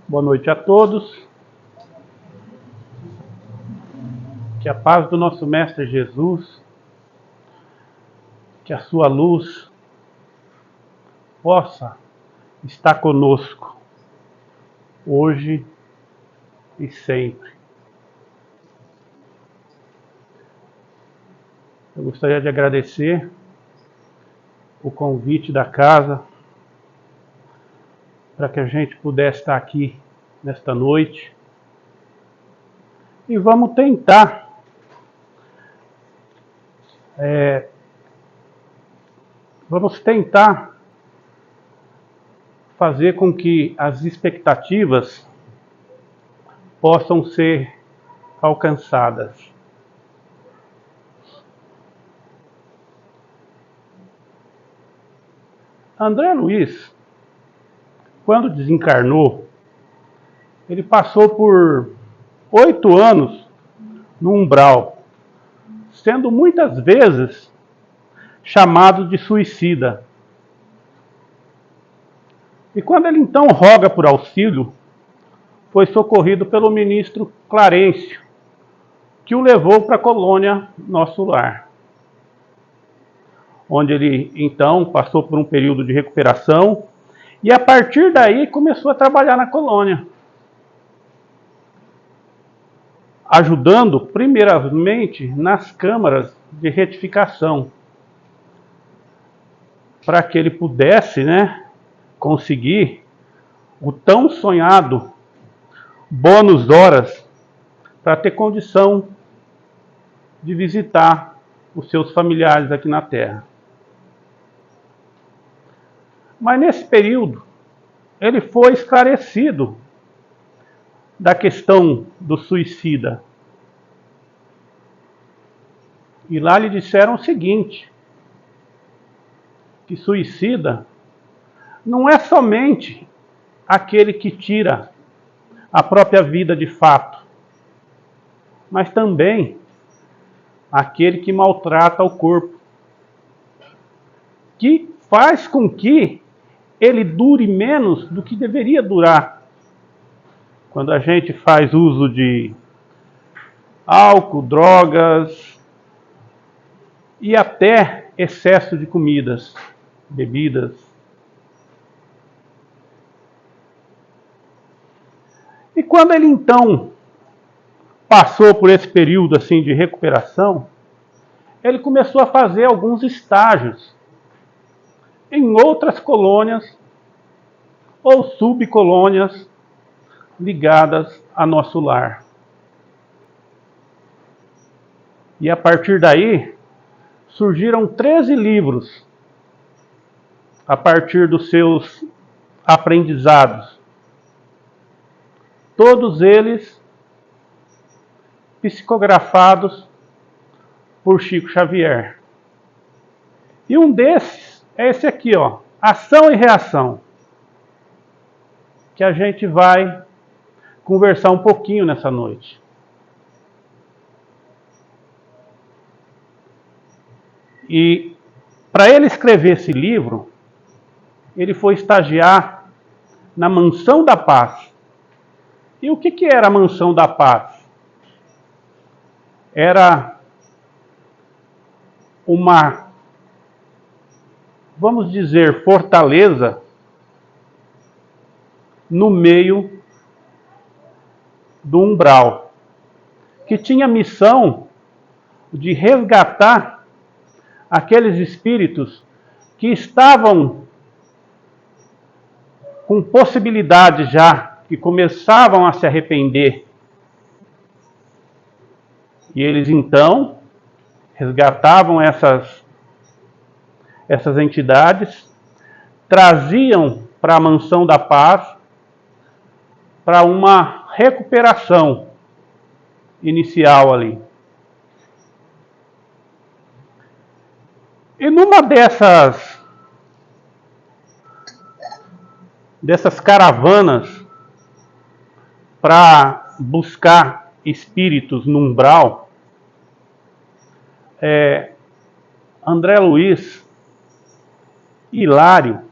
Boa noite a todos. Que a paz do nosso Mestre Jesus, que a sua luz possa estar conosco, hoje e sempre. Eu gostaria de agradecer o convite da casa para que a gente pudesse estar aqui nesta noite. E vamos tentar fazer com que as expectativas possam ser alcançadas. André Luiz, quando desencarnou, ele passou por 8 anos no umbral, sendo muitas vezes chamado de suicida. E quando ele então roga por auxílio, foi socorrido pelo ministro Clarencio, que o levou para a colônia Nosso Lar, onde ele então passou por um período de recuperação e a partir daí começou a trabalhar na colônia, ajudando primeiramente nas câmaras de retificação, para que ele pudesse, conseguir o tão sonhado bônus horas para ter condição de visitar os seus familiares aqui na Terra. Mas nesse período, ele foi esclarecido da questão do suicida. E lá lhe disseram o seguinte, que suicida não é somente aquele que tira a própria vida de fato, mas também aquele que maltrata o corpo, que faz com que ele dure menos do que deveria durar. Quando a gente faz uso de álcool, drogas e até excesso de comidas, bebidas. E quando ele então passou por esse período assim de recuperação, ele começou a fazer alguns estágios em outras colônias ou subcolônias ligadas a Nosso Lar. E a partir daí surgiram 13 livros a partir dos seus aprendizados. Todos eles psicografados por Chico Xavier. E um desses é esse aqui, Ação e Reação, que a gente vai conversar um pouquinho nessa noite. E para ele escrever esse livro, ele foi estagiar na Mansão da Paz. E o que era a Mansão da Paz? Era uma, vamos dizer, fortaleza no meio do umbral, que tinha a missão de resgatar aqueles espíritos que estavam com possibilidade já, que começavam a se arrepender. E eles então resgatavam essas entidades, traziam para a Mansão da Paz para uma recuperação inicial ali. E numa dessas caravanas para buscar espíritos no umbral, André Luiz e Hilário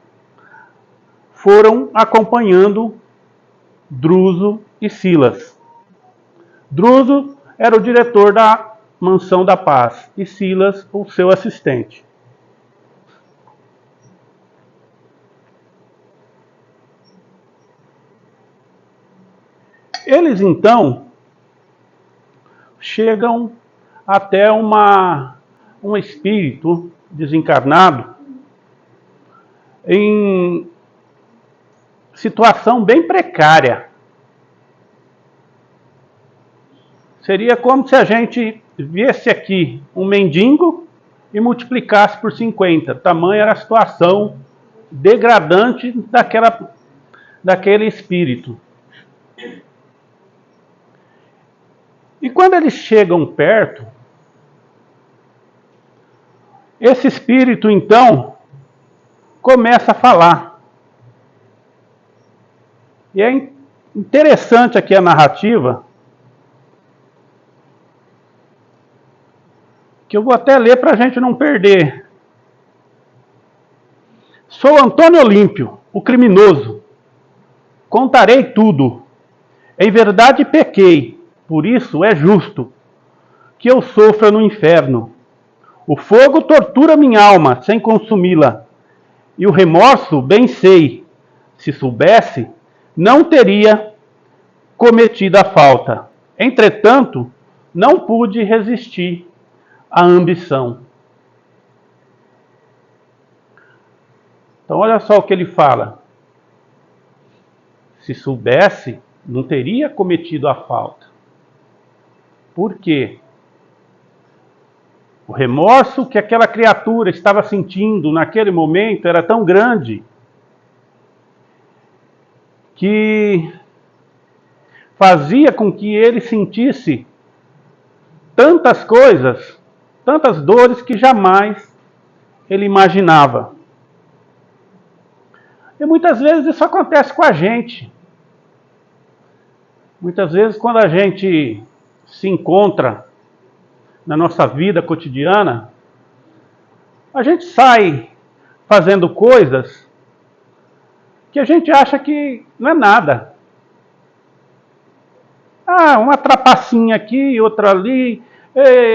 foram acompanhando Druso e Silas. Druso era o diretor da Mansão da Paz e Silas o seu assistente. Eles então chegam até um espírito desencarnado em situação bem precária. Seria como se a gente viesse aqui um mendigo e multiplicasse por 50. Tamanha era a situação degradante daquele espírito. E quando eles chegam perto, esse espírito então começa a falar. E é interessante aqui a narrativa, que eu vou até ler para a gente não perder. Sou Antônio Olímpio, o criminoso. Contarei tudo. Em verdade pequei. Por isso é justo que eu sofra no inferno. O fogo tortura minha alma sem consumi-la. E o remorso, bem sei, se soubesse, não teria cometido a falta. Entretanto, não pude resistir à ambição. Então olha só o que ele fala. Se soubesse, não teria cometido a falta. Por quê? O remorso que aquela criatura estava sentindo naquele momento era tão grande que fazia com que ele sentisse tantas coisas, tantas dores que jamais ele imaginava. E muitas vezes isso acontece com a gente. Muitas vezes quando a gente se encontra na nossa vida cotidiana, a gente sai fazendo coisas que a gente acha que não é nada. Ah, uma trapacinha aqui, outra ali,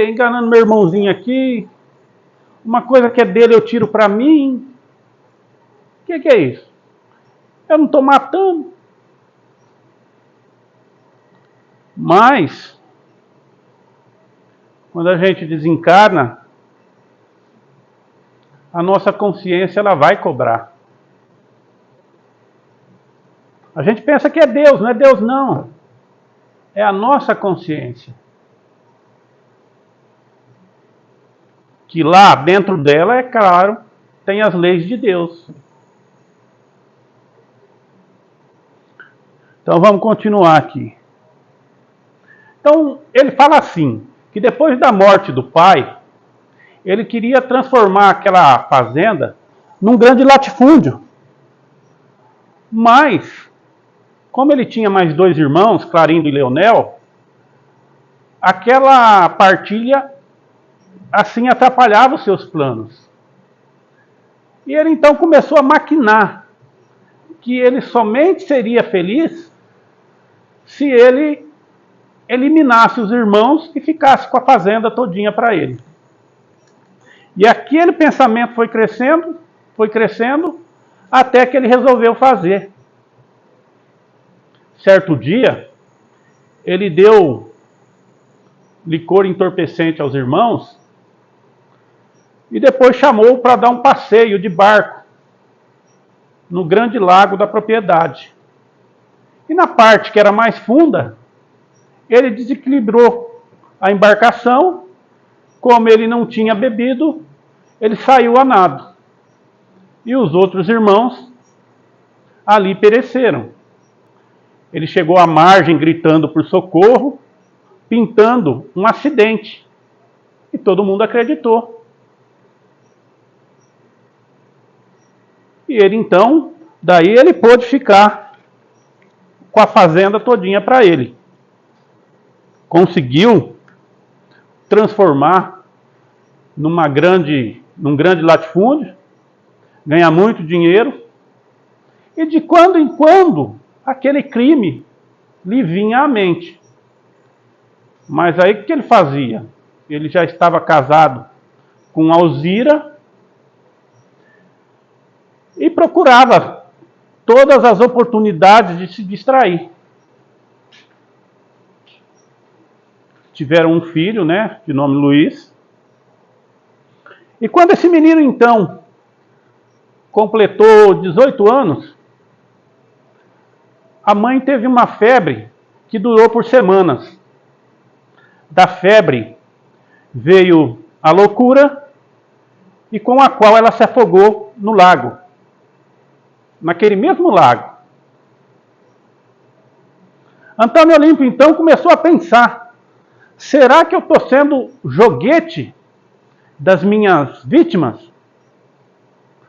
enganando meu irmãozinho aqui, uma coisa que é dele eu tiro para mim. O que é isso? Eu não estou matando. Mas quando a gente desencarna, a nossa consciência ela vai cobrar. A gente pensa que é Deus, não é Deus não. É a nossa consciência. Que lá dentro dela, é claro, tem as leis de Deus. Então vamos continuar aqui. Então ele fala assim, que depois da morte do pai, ele queria transformar aquela fazenda num grande latifúndio. Mas, como ele tinha mais 2 irmãos, Clarindo e Leonel, aquela partilha assim atrapalhava os seus planos. E ele então começou a maquinar que ele somente seria feliz se ele eliminasse os irmãos e ficasse com a fazenda todinha para ele. E aquele pensamento foi crescendo, até que ele resolveu fazer. Certo dia, ele deu licor entorpecente aos irmãos e depois chamou para dar um passeio de barco no grande lago da propriedade. E na parte que era mais funda, ele desequilibrou a embarcação. Como ele não tinha bebido, ele saiu a nado. E os outros irmãos ali pereceram. Ele chegou à margem gritando por socorro, pintando um acidente. E todo mundo acreditou. E ele então, daí ele pôde ficar com a fazenda todinha para ele. Conseguiu transformar num grande latifúndio, ganhar muito dinheiro, e de quando em quando aquele crime lhe vinha à mente. Mas aí o que ele fazia? Ele já estava casado com Alzira e procurava todas as oportunidades de se distrair. Tiveram um filho, né, de nome Luiz. E quando esse menino, então, completou 18 anos, a mãe teve uma febre que durou por semanas. Da febre veio a loucura, e com a qual ela se afogou no lago. Naquele mesmo lago. Antônio Olímpio, então, começou a pensar: será que eu estou sendo joguete das minhas vítimas?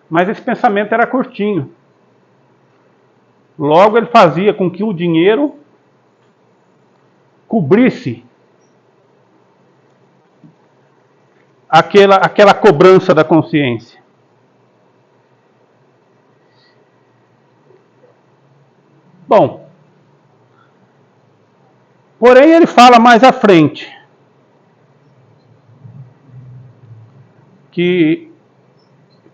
Mas esse pensamento era curtinho. Logo, ele fazia com que o dinheiro cobrisse aquela cobrança da consciência. Bom, porém ele fala mais à frente que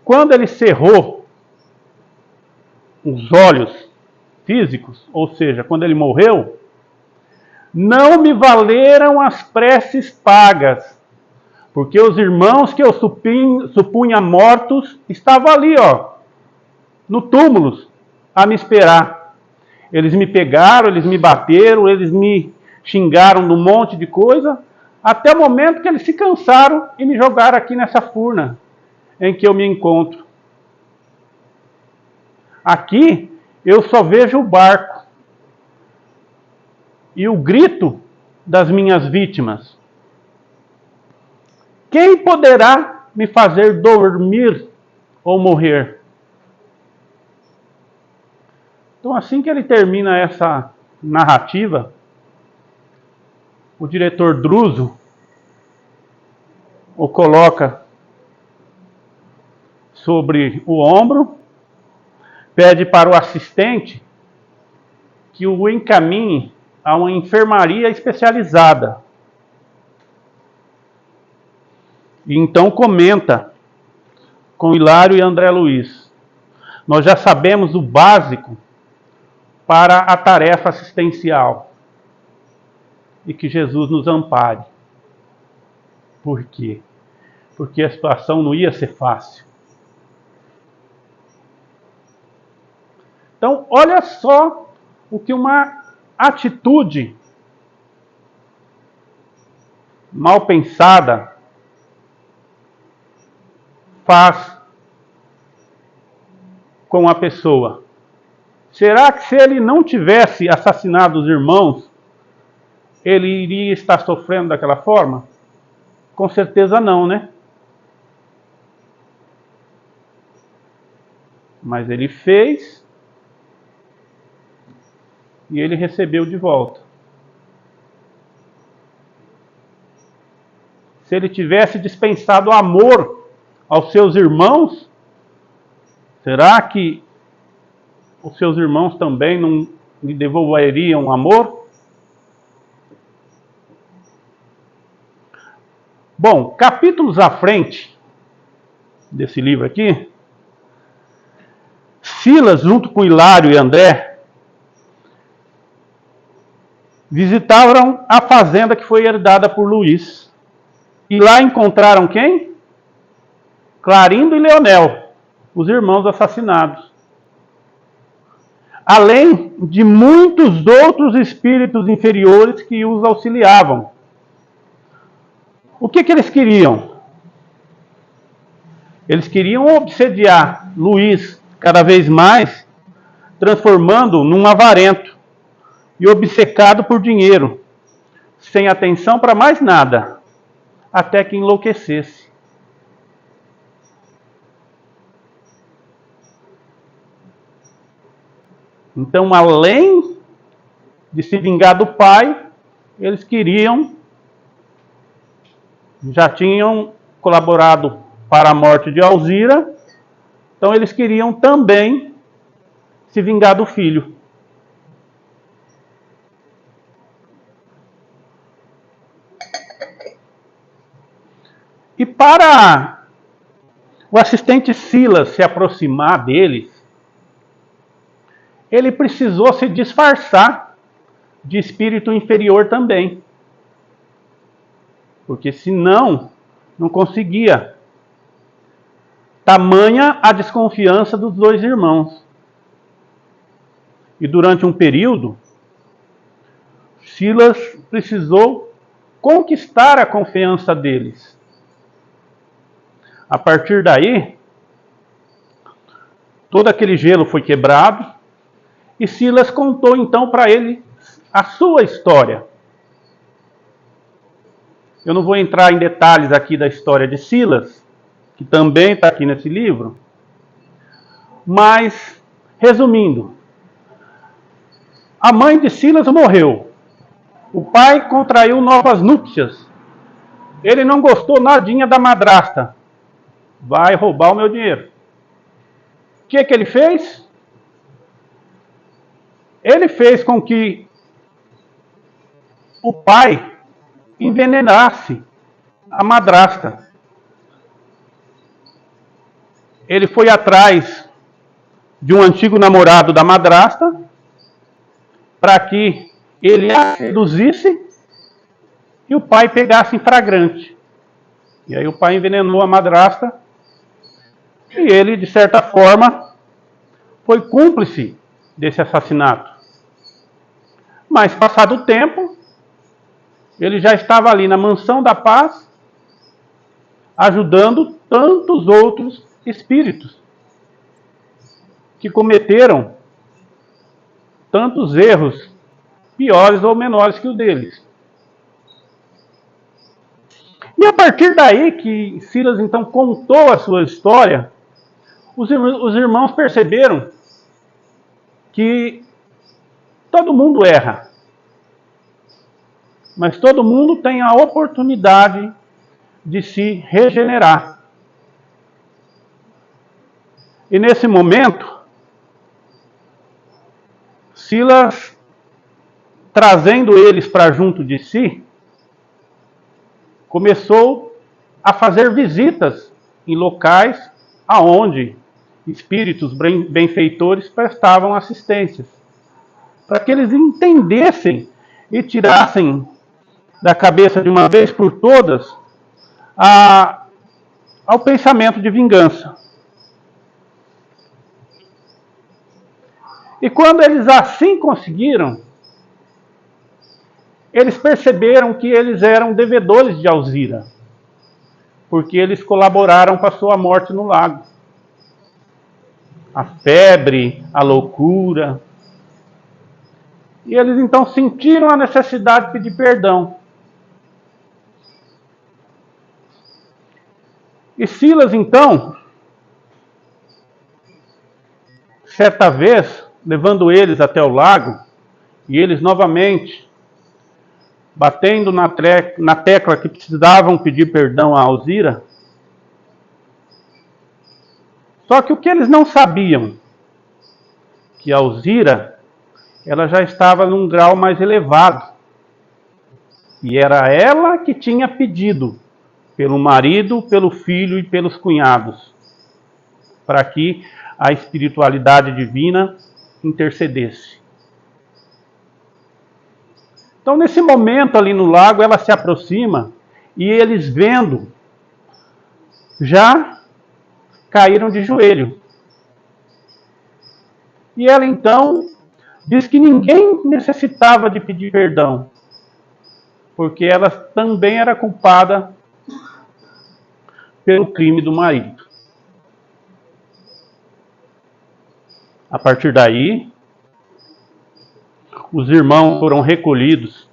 quando ele cerrou os olhos físicos, ou seja, quando ele morreu, não me valeram as preces pagas, porque os irmãos que eu supunha mortos estavam ali, no túmulo, a me esperar. Eles me pegaram, eles me bateram, eles me xingaram de um monte de coisa, até o momento que eles se cansaram e me jogaram aqui nessa furna em que eu me encontro. Aqui eu só vejo o barco e o grito das minhas vítimas. Quem poderá me fazer dormir ou morrer? Então, assim que ele termina essa narrativa, o diretor Druso o coloca sobre o ombro, pede para o assistente que o encaminhe a uma enfermaria especializada. E então comenta com Hilário e André Luiz: nós já sabemos o básico para a tarefa assistencial. E que Jesus nos ampare. Por quê? Porque a situação não ia ser fácil. Então, olha só o que uma atitude mal pensada faz com a pessoa. Será que se ele não tivesse assassinado os irmãos, ele iria estar sofrendo daquela forma? Com certeza não, né? Mas ele fez e ele recebeu de volta. Se ele tivesse dispensado amor aos seus irmãos, será que os seus irmãos também não lhe devolveriam amor? Bom, capítulos à frente desse livro aqui, Silas, junto com Hilário e André, visitaram a fazenda que foi herdada por Luiz. E lá encontraram quem? Clarindo e Leonel, os irmãos assassinados. Além de muitos outros espíritos inferiores que os auxiliavam. O que eles queriam? Eles queriam obsediar Luiz cada vez mais, transformando-o num avarento e obcecado por dinheiro, sem atenção para mais nada, até que enlouquecesse. Então, além de se vingar do pai, eles já tinham colaborado para a morte de Alzira, então eles queriam também se vingar do filho. E para o assistente Silas se aproximar deles, ele precisou se disfarçar de espírito inferior também. Porque senão, não conseguia. Tamanha a desconfiança dos dois irmãos. E durante um período, Silas precisou conquistar a confiança deles. A partir daí, todo aquele gelo foi quebrado e Silas contou então para ele a sua história. Eu não vou entrar em detalhes aqui da história de Silas, que também está aqui nesse livro, mas, resumindo, a mãe de Silas morreu. O pai contraiu novas núpcias. Ele não gostou nadinha da madrasta. Vai roubar o meu dinheiro. O que ele fez? Ele fez com que o pai envenenasse a madrasta. Ele foi atrás de um antigo namorado da madrasta para que ele a seduzisse e o pai pegasse em flagrante. E aí o pai envenenou a madrasta e ele, de certa forma, foi cúmplice desse assassinato. Mas, passado o tempo, ele já estava ali na mansão da paz, ajudando tantos outros espíritos que cometeram tantos erros, piores ou menores que o deles. E a partir daí que Silas então contou a sua história, os irmãos perceberam que todo mundo erra, mas todo mundo tem a oportunidade de se regenerar. E nesse momento, Silas, trazendo eles para junto de si, começou a fazer visitas em locais aonde espíritos benfeitores prestavam assistências, para que eles entendessem e tirassem da cabeça de uma vez por todas ao pensamento de vingança. E quando eles assim conseguiram, eles perceberam que eles eram devedores de Alzira, porque eles colaboraram para a sua morte no lago. A febre, a loucura. E eles então sentiram a necessidade de pedir perdão. E Silas então, certa vez, levando eles até o lago, e eles novamente batendo na tecla que precisavam pedir perdão a Alzira. Só que o que eles não sabiam, que a Alzira, ela já estava num grau mais elevado. E era ela que tinha pedido pelo marido, pelo filho e pelos cunhados, para que a espiritualidade divina intercedesse. Então, nesse momento ali no lago, ela se aproxima e eles vendo, já caíram de joelho. E ela então diz que ninguém necessitava de pedir perdão, porque ela também era culpada pelo crime do marido. A partir daí, os irmãos foram recolhidos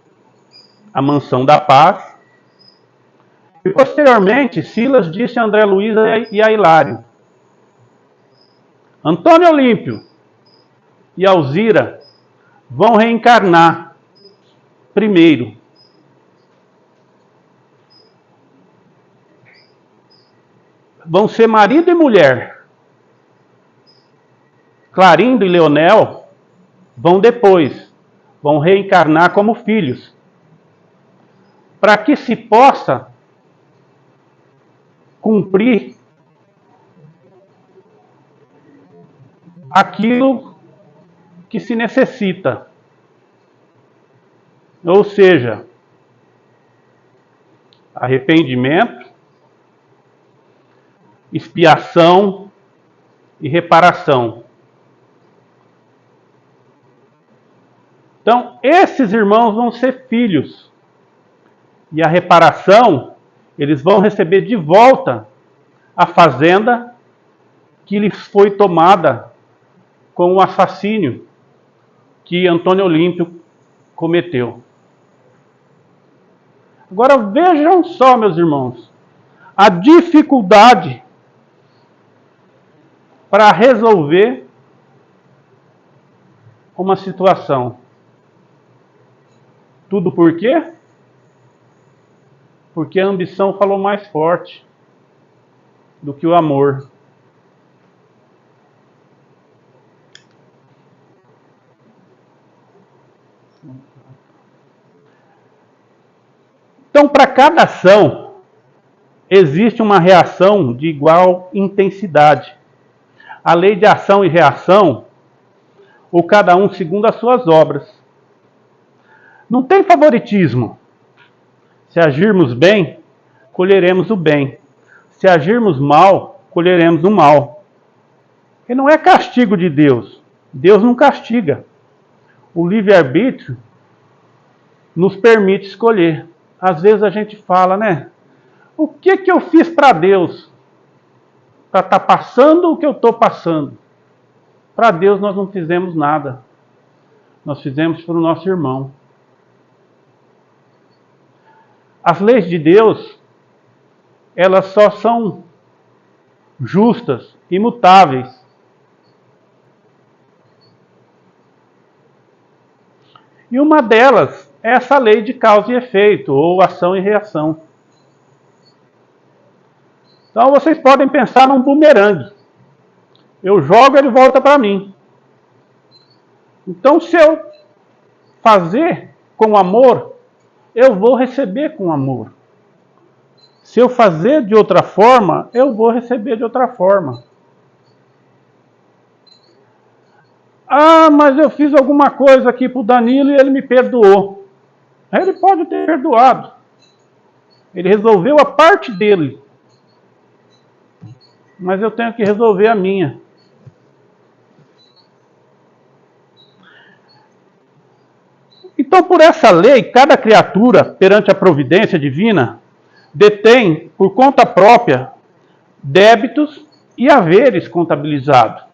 à mansão da paz. E posteriormente, Silas disse a André Luiz e a Hilário: Antônio Olímpio e Alzira vão reencarnar primeiro. Vão ser marido e mulher. Clarindo e Leonel vão depois. Vão reencarnar como filhos. Para que se possa cumprir aquilo que se necessita. Ou seja, arrependimento, expiação e reparação. Então, esses irmãos vão ser filhos. E a reparação, eles vão receber de volta a fazenda que lhes foi tomada com o assassínio que Antônio Olímpio cometeu. Agora vejam só, meus irmãos, a dificuldade para resolver uma situação. Tudo por quê? Porque a ambição falou mais forte do que o amor. Então, para cada ação, existe uma reação de igual intensidade. A lei de ação e reação, ou cada um segundo as suas obras. Não tem favoritismo. Se agirmos bem, colheremos o bem. Se agirmos mal, colheremos o mal. E não é castigo de Deus. Deus não castiga. O livre-arbítrio nos permite escolher. Às vezes a gente fala, né? O que eu fiz para Deus? Para estar passando o que eu estou passando. Para Deus nós não fizemos nada. Nós fizemos para o nosso irmão. As leis de Deus, elas só são justas, imutáveis. E uma delas é essa lei de causa e efeito, ou ação e reação. Então vocês podem pensar num bumerangue. Eu jogo, ele volta para mim. Então, se eu fazer com amor, eu vou receber com amor. Se eu fazer de outra forma, eu vou receber de outra forma. Ah, mas eu fiz alguma coisa aqui para o Danilo e ele me perdoou. Ele pode ter perdoado. Ele resolveu a parte dele. Mas eu tenho que resolver a minha. Então, por essa lei, cada criatura, perante a providência divina, detém, por conta própria, débitos e haveres contabilizados.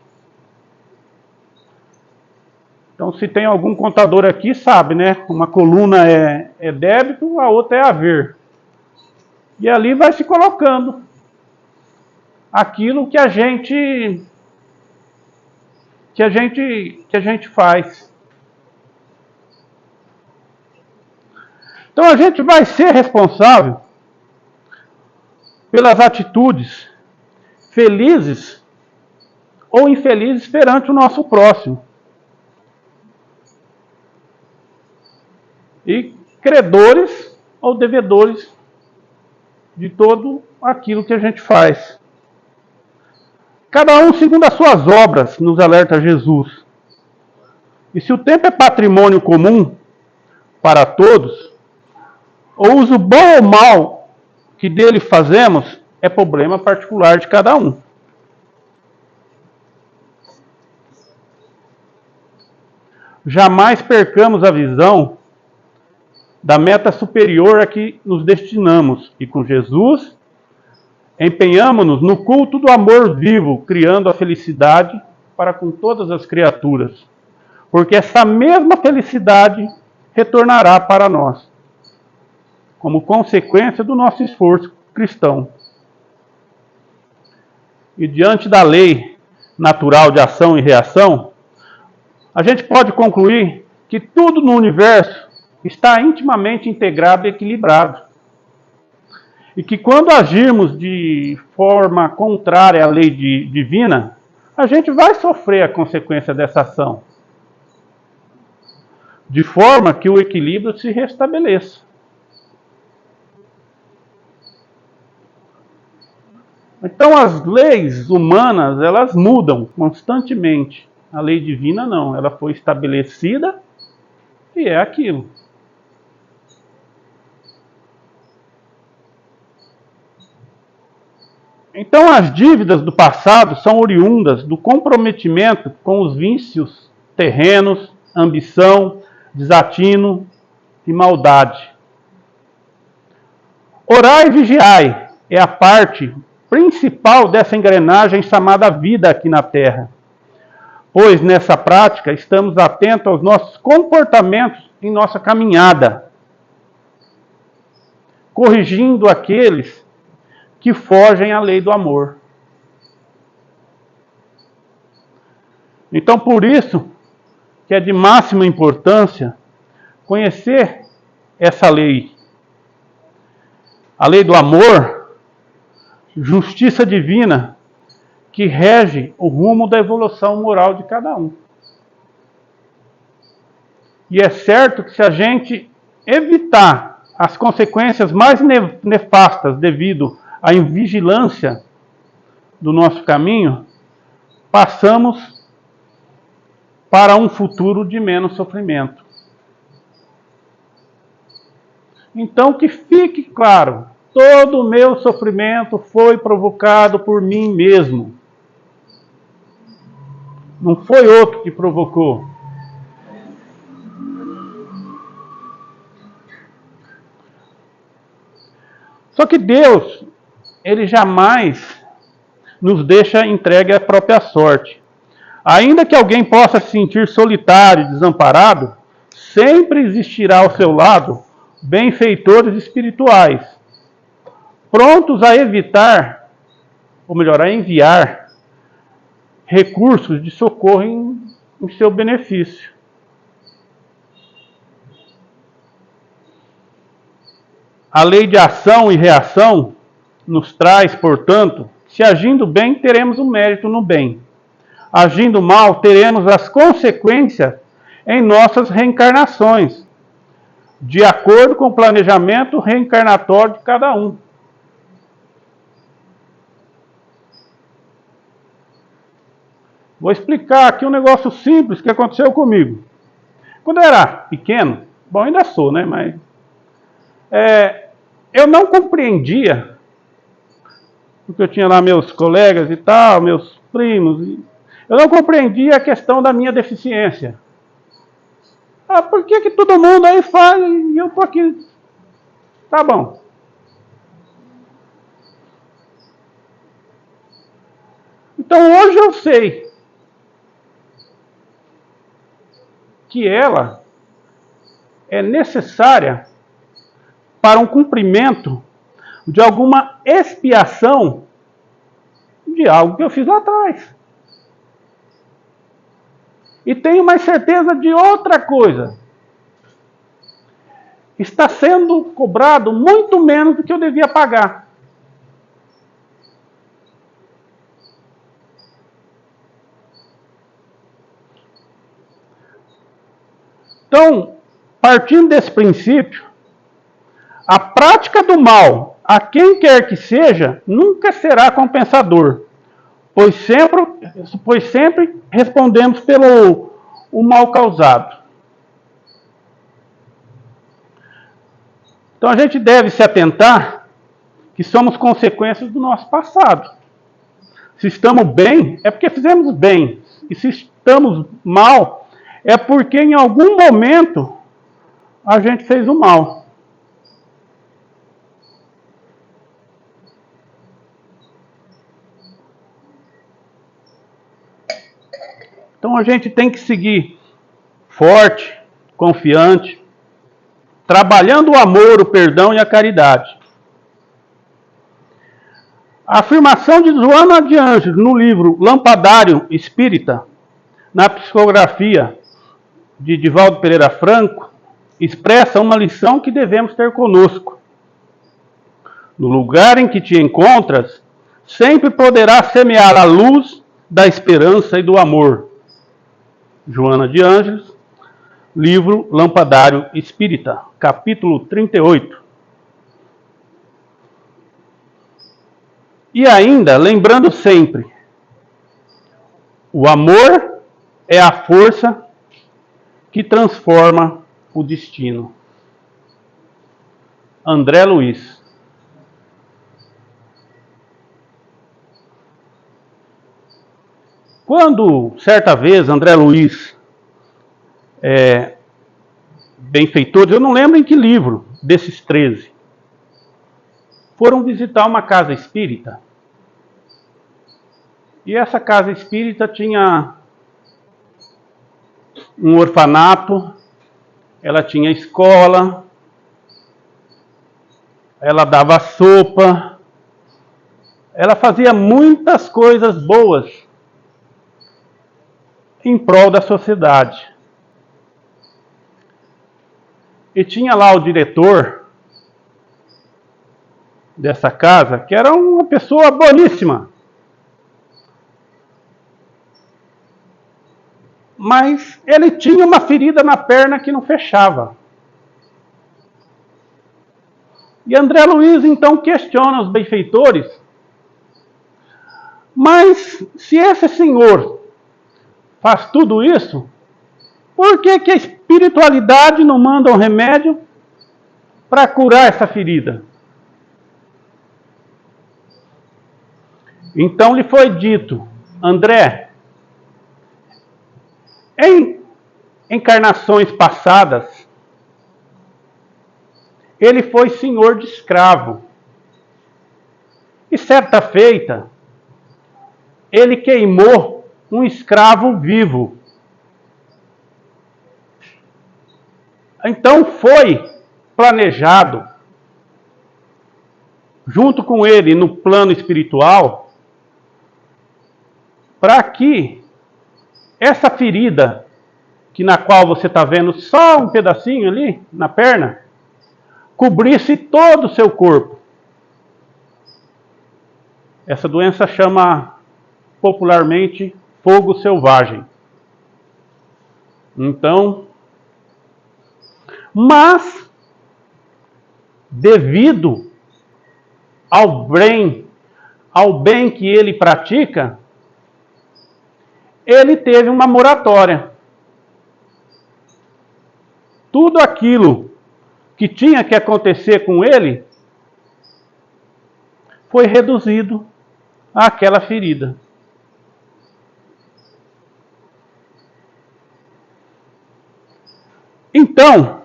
Então, se tem algum contador aqui, sabe, né? Uma coluna é débito, a outra é haver. E ali vai se colocando aquilo que a gente faz. Então a gente vai ser responsável pelas atitudes felizes ou infelizes perante o nosso próximo. E credores ou devedores de todo aquilo que a gente faz. Cada um segundo as suas obras, nos alerta Jesus. E se o tempo é patrimônio comum para todos, o uso bom ou mal que dele fazemos é problema particular de cada um. Jamais percamos a visão da meta superior a que nos destinamos. E com Jesus, empenhamos-nos no culto do amor vivo, criando a felicidade para com todas as criaturas. Porque essa mesma felicidade retornará para nós, como consequência do nosso esforço cristão. E diante da lei natural de ação e reação, a gente pode concluir que tudo no universo está intimamente integrado e equilibrado. E que quando agirmos de forma contrária à lei divina, a gente vai sofrer a consequência dessa ação. De forma que o equilíbrio se restabeleça. Então as leis humanas, elas mudam constantemente. A lei divina não, ela foi estabelecida e é aquilo. Então as dívidas do passado são oriundas do comprometimento com os vícios terrenos, ambição, desatino e maldade. Orai e vigiai é a parte principal dessa engrenagem chamada vida aqui na Terra. Pois nessa prática estamos atentos aos nossos comportamentos em nossa caminhada, corrigindo aqueles que fogem à lei do amor. Então, por isso que é de máxima importância conhecer essa lei. A lei do amor, justiça divina, que rege o rumo da evolução moral de cada um. E é certo que se a gente evitar as consequências mais nefastas devido à invigilância do nosso caminho, passamos para um futuro de menos sofrimento. Então que fique claro, todo o meu sofrimento foi provocado por mim mesmo. Não foi outro que provocou. Só que Deus, Ele jamais nos deixa entregue à própria sorte. Ainda que alguém possa se sentir solitário e desamparado, sempre existirá ao seu lado benfeitores espirituais, prontos a evitar, ou melhor, a enviar recursos de socorro em seu benefício. A lei de ação e reação nos traz, portanto, se agindo bem, teremos um mérito no bem. Agindo mal, teremos as consequências em nossas reencarnações, de acordo com o planejamento reencarnatório de cada um. Vou explicar aqui um negócio simples que aconteceu comigo. Quando eu era pequeno, bom, ainda sou, né, mas eu não compreendia, porque eu tinha lá meus colegas e tal, meus primos, eu não compreendia a questão da minha deficiência. Por que todo mundo aí faz e eu tô aqui? Tá bom. Então hoje eu sei que ela é necessária para um cumprimento de alguma expiação de algo que eu fiz lá atrás. E tenho mais certeza de outra coisa. Está sendo cobrado muito menos do que eu devia pagar. Então, partindo desse princípio, a prática do mal, a quem quer que seja, nunca será compensador, pois sempre respondemos pelo o mal causado. Então a gente deve se atentar que somos consequências do nosso passado. Se estamos bem, é porque fizemos bem. E se estamos mal, é porque em algum momento a gente fez o mal. Então a gente tem que seguir forte, confiante, trabalhando o amor, o perdão e a caridade. A afirmação de Joana de Ângeles no livro Lampadário Espírita, na psicografia de Divaldo Pereira Franco, expressa uma lição que devemos ter conosco. No lugar em que te encontras, sempre poderás semear a luz da esperança e do amor. Joana de Ângeles, livro Lampadário Espírita, capítulo 38. E ainda, lembrando sempre, o amor é a força que transforma o destino. André Luiz. Quando, certa vez, André Luiz, benfeitores, eu não lembro em que livro desses 13, foram visitar uma casa espírita. E essa casa espírita tinha um orfanato, ela tinha escola, ela dava sopa, ela fazia muitas coisas boas em prol da sociedade. E tinha lá o diretor dessa casa, que era uma pessoa boníssima. Mas ele tinha uma ferida na perna que não fechava. E André Luiz então questiona os benfeitores: mas se esse senhor faz tudo isso, por que a espiritualidade não manda um remédio para curar essa ferida? Então lhe foi dito: André, em encarnações passadas, ele foi senhor de escravo. E certa feita, ele queimou um escravo vivo. Então foi planejado, junto com ele no plano espiritual, para que essa ferida, que na qual você está vendo só um pedacinho ali na perna, cobrisse todo o seu corpo. Essa doença chama popularmente fogo selvagem. Então, mas devido ao bem que ele pratica, ele teve uma moratória. Tudo aquilo que tinha que acontecer com ele foi reduzido àquela ferida. Então,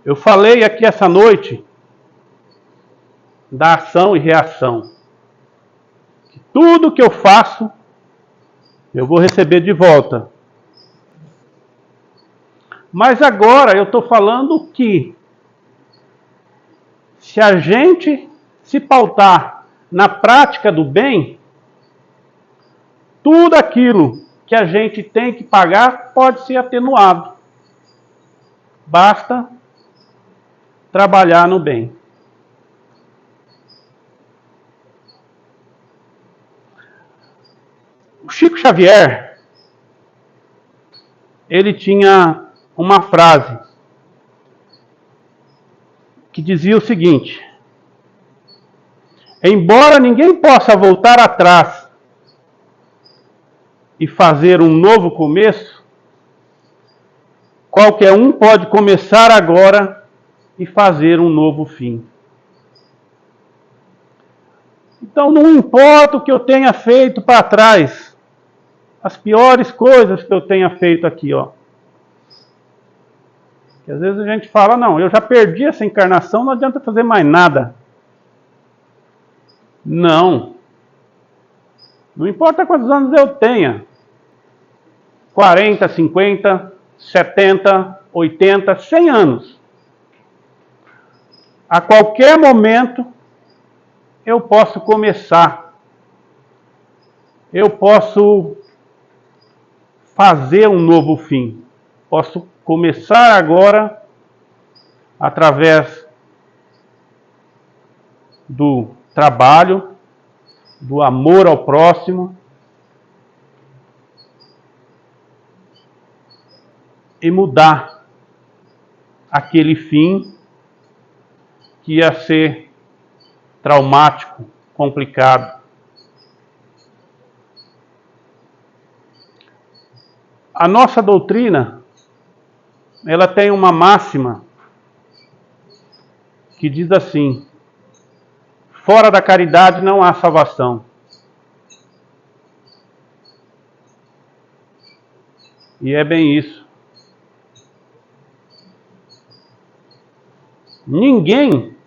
eu falei aqui essa noite da ação e reação. Que tudo que eu faço, eu vou receber de volta. Mas agora eu estou falando que se a gente se pautar na prática do bem, tudo aquilo que a gente tem que pagar pode ser atenuado. Basta trabalhar no bem. O Chico Xavier, ele tinha uma frase que dizia o seguinte: embora ninguém possa voltar atrás e fazer um novo começo, qualquer um pode começar agora e fazer um novo fim. Então não importa o que eu tenha feito para trás, as piores coisas que eu tenha feito aqui, ó. Que às vezes a gente fala, não, eu já perdi essa encarnação, não adianta fazer mais nada. Não. Não importa quantos anos eu tenha. 40, 50, 70, 80, 100 anos. A qualquer momento eu posso começar. Eu posso fazer um novo fim. Posso começar agora através do trabalho, do amor ao próximo, e mudar aquele fim que ia ser traumático, complicado. A nossa doutrina, ela tem uma máxima que diz assim: fora da caridade não há salvação. E é bem isso. Ninguém,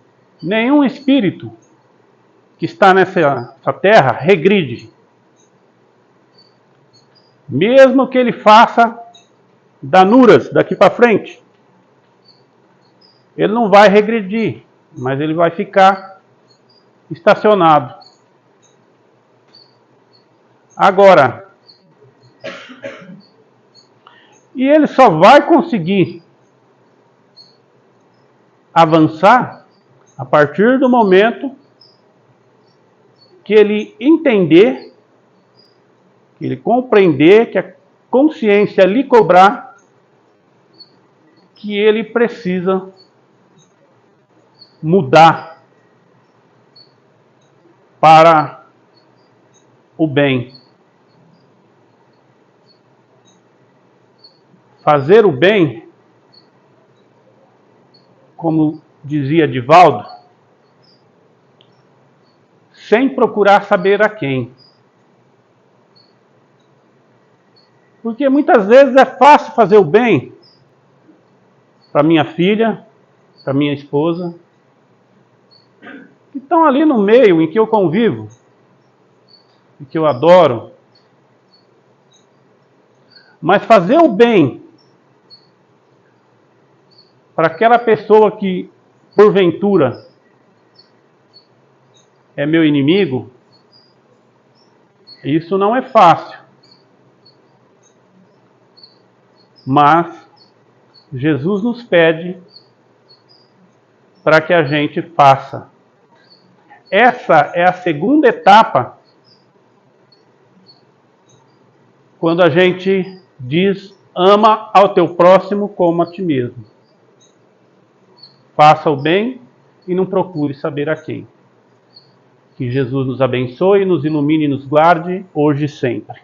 nenhum espírito que está nessa terra regride. Mesmo que ele faça danuras daqui para frente, ele não vai regredir, mas ele vai ficar estacionado. Agora, e ele só vai conseguir avançar a partir do momento que ele entender, que ele compreender, que a consciência lhe cobrar que ele precisa mudar para o bem. Fazer o bem, como dizia Divaldo, sem procurar saber a quem. Porque muitas vezes é fácil fazer o bem para minha filha, para minha esposa, que estão ali no meio em que eu convivo, e que eu adoro. Mas fazer o bem para aquela pessoa que, porventura, é meu inimigo, isso não é fácil. Mas Jesus nos pede para que a gente faça. Essa é a segunda etapa quando a gente diz: ama ao teu próximo como a ti mesmo. Faça o bem e não procure saber a quem. Que Jesus nos abençoe, nos ilumine e nos guarde, hoje e sempre.